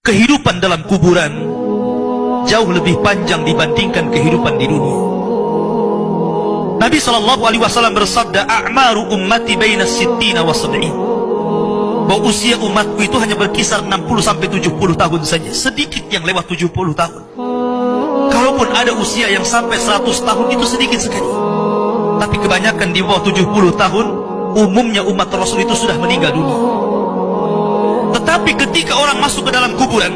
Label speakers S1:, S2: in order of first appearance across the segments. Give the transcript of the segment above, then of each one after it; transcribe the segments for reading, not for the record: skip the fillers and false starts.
S1: kehidupan dalam kuburan jauh lebih panjang dibandingkan kehidupan di dunia. Nabi SAW bersabda, a'maru ummati baina sittina wa sab'in, bahwa usia umatku itu hanya berkisar 60-70 tahun saja. Sedikit yang lewat 70 tahun. Kalaupun ada usia yang sampai 100 tahun, itu sedikit sekali. Tapi kebanyakan di bawah 70 tahun, umumnya umat Rasul itu sudah meninggal dunia. Tetapi ketika orang masuk ke dalam kuburan,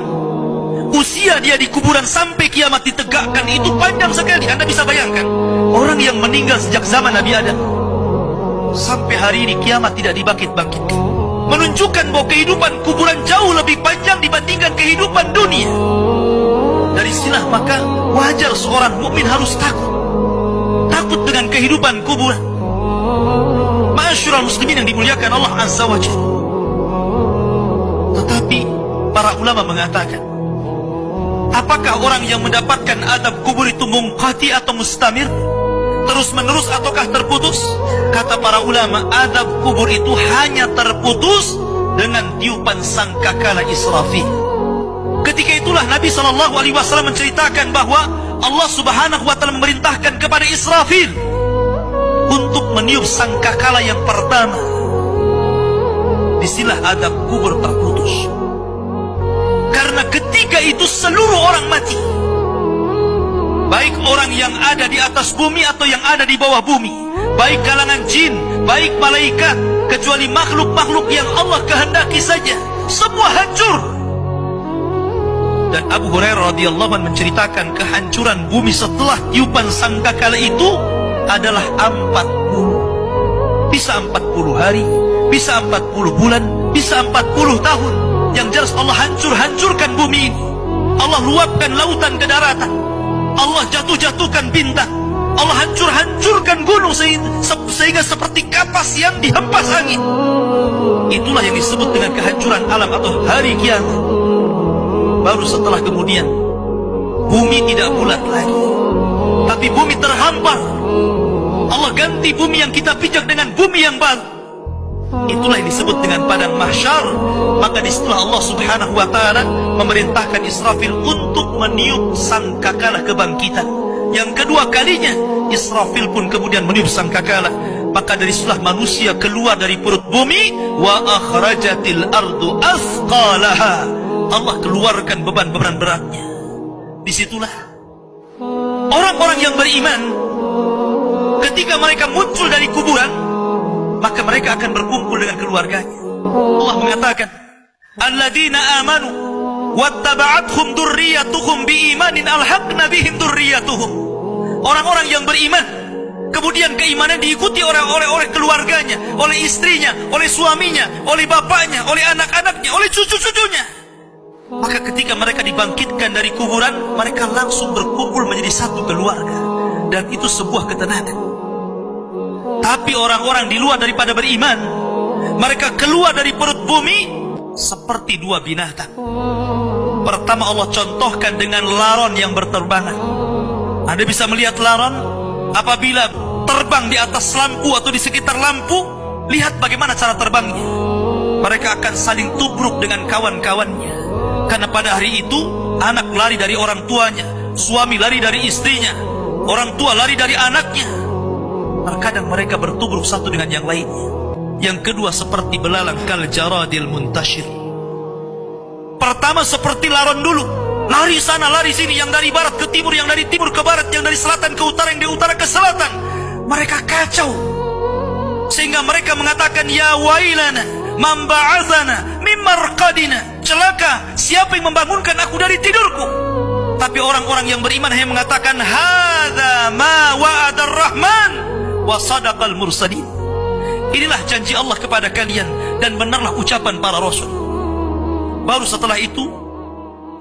S1: usia dia di kuburan sampai kiamat ditegakkan itu panjang sekali. Anda bisa bayangkan, orang yang meninggal sejak zaman Nabi Adam sampai hari ini kiamat tidak dibangkit-bangkitkan, menunjukkan bahwa kehidupan kuburan jauh lebih panjang dibandingkan kehidupan dunia. Dari sinilah maka wajar seorang mukmin harus takut dengan kehidupan kuburan. Ma'asyiral muslimin yang dimuliakan Allah Azza wa Jalla. Tetapi para ulama mengatakan, apakah orang yang mendapatkan adab kubur itu munqati atau mustamir, terus menerus ataukah terputus? Kata para ulama, adab kubur itu hanya terputus dengan tiupan sangkakala Israfil. Ketika itulah Nabi SAW menceritakan bahwa Allah Subhanahu wa Ta'ala memerintahkan kepada Israfil untuk meniup sangkakala yang pertama. Disinilah adab kubur terputus. Karena ketika itu seluruh orang mati, baik orang yang ada di atas bumi atau yang ada di bawah bumi, baik kalangan jin, baik malaikat, kecuali makhluk-makhluk yang Allah kehendaki saja, semua hancur. Dan Abu Hurairah radhiyallahu anhu menceritakan kehancuran bumi setelah tiupan sangkakala itu adalah 40. Bisa 40 hari, bisa 40 bulan, bisa 40 tahun. Yang jelas Allah hancurkan bumi ini. Allah luapkan lautan ke daratan. Allah jatuhkan bintang. Allah hancurkan gunung sehingga seperti kapas yang dihempas angin. Itulah yang disebut dengan kehancuran alam atau hari kiamat. Baru setelah kemudian bumi tidak bulat lagi, tapi bumi terhampar. Allah ganti bumi yang kita pijak dengan bumi yang baru. Itulah yang disebut dengan padang mahsyar. Maka disitulah Allah Subhanahu wa Ta'ala memerintahkan Israfil untuk meniup sangkakala kebangkitan. Yang kedua kalinya Israfil pun kemudian meniup sangkakala. Maka dari situlah manusia keluar dari perut bumi. Wa akhrajatil ardu athqalaha. Allah keluarkan beban-beban beratnya. Disitulah orang-orang yang beriman, ketika mereka muncul dari kuburan, maka mereka akan berkumpul dengan keluarganya. Allah mengatakan, alladzina amanu wattaba'athum dzurriyyatuhum biimanin alhaqna bihim dzurriyyatuhum. Orang-orang yang beriman, kemudian keimanan diikuti oleh keluarganya, oleh istrinya, oleh suaminya, oleh bapaknya, oleh anak-anaknya, oleh cucu-cucunya. Maka ketika mereka dibangkitkan dari kuburan, mereka langsung berkumpul menjadi satu keluarga. Dan itu sebuah ketenangan. Tapi orang-orang di luar daripada beriman, mereka keluar dari perut bumi seperti dua binatang. Pertama Allah contohkan dengan laron yang berterbangan. Anda bisa melihat laron apabila terbang di atas lampu atau di sekitar lampu. Lihat bagaimana cara terbangnya. Mereka akan saling tubruk dengan kawan-kawannya. Karena pada hari itu anak lari dari orang tuanya, suami lari dari istrinya, orang tua lari dari anaknya. Terkadang mereka bertubruk satu dengan yang lainnya. Yang kedua seperti belalang kal jaradil muntashir. Pertama seperti laron dulu, lari sana lari sini, yang dari barat ke timur, yang dari timur ke barat, yang dari selatan ke utara, yang dari utara ke selatan. Mereka kacau sehingga mereka mengatakan, ya wailana man ba'atsana min marqadina. Celaka, siapa yang membangunkan aku dari tidurku? Tapi orang-orang yang beriman hanya mengatakan, hadza ma wa'adar rahman wa sadaqal mursalin. Inilah janji Allah kepada kalian dan benarlah ucapan para rasul. Baru setelah itu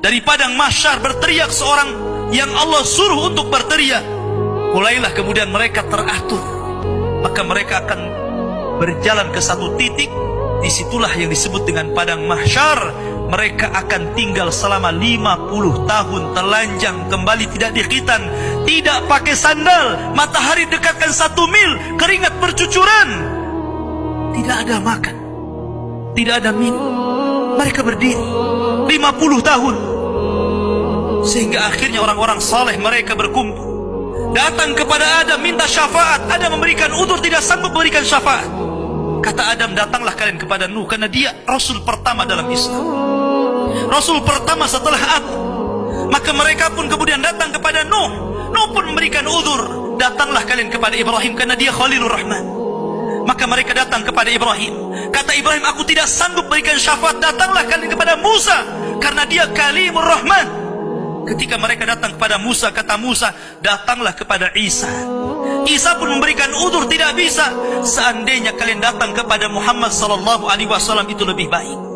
S1: dari padang mahsyar berteriak seorang yang Allah suruh untuk berteriak. Mulailah kemudian mereka teratur. Maka mereka akan berjalan ke satu titik. Disitulah yang disebut dengan padang mahsyar. Mereka akan tinggal selama 50 tahun telanjang, kembali tidak dikhitan, tidak pakai sandal, matahari dekatkan 1 mil, keringat bercucuran, tidak ada makan, tidak ada minum. Mereka berdiri 50 50 tahun. Sehingga akhirnya orang-orang saleh mereka berkumpul, datang kepada Adam minta syafaat. Adam memberikan udzur, tidak sanggup memberikan syafaat. Kata Adam, datanglah kalian kepada Nuh, karena dia Rasul pertama dalam Islam, Rasul pertama setelah Adam. Maka mereka pun kemudian datang kepada Nuh. Nuh pun memberikan udzur, datanglah kalian kepada Ibrahim, karena dia Khalilur Rahman. Maka mereka datang kepada Ibrahim. Kata Ibrahim, aku tidak sanggup berikan syafaat, datanglah kalian kepada Musa, karena dia Kalimur Rahman. Ketika mereka datang kepada Musa, kata Musa, datanglah kepada Isa. Isa pun memberikan udzur, tidak bisa. Seandainya kalian datang kepada Muhammad sallallahu alaihi wasallam itu lebih baik.